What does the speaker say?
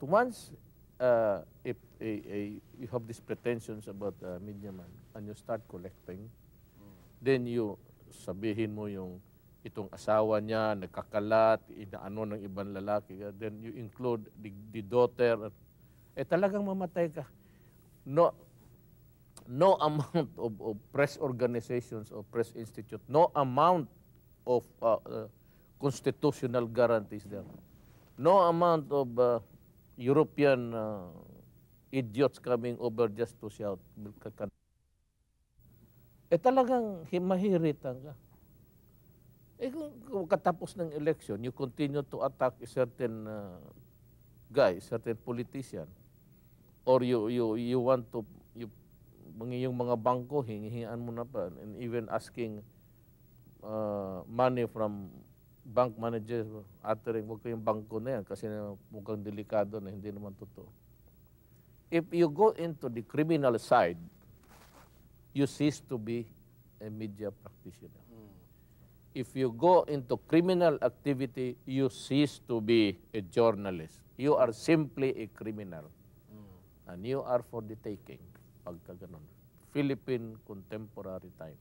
once if you have these pretensions about media man and you start collecting, then you sabihin mo yung itong asawa niya, nagkakalat, inaano ng ibang lalaki, then you include the daughter, talagang mamatay ka. No amount of press organizations or press institute, no amount of constitutional guarantees there. No amount of European idiots coming over just to shout. Talagang mahiritan ka. Kung katapos ng election, you continue to attack a certain guy, certain politician, or you want to, yung mga bangko, hingihingan mo na pa, and even asking money from bank managers, uttering, huwag kayong bangko na yan kasi mukhang delikado na hindi naman totoo. If you go into the criminal side, you cease to be a media practitioner. If you go into criminal activity, you cease to be a journalist. You are simply a criminal. And you are for the taking. Pagka ganun. Philippine contemporary time.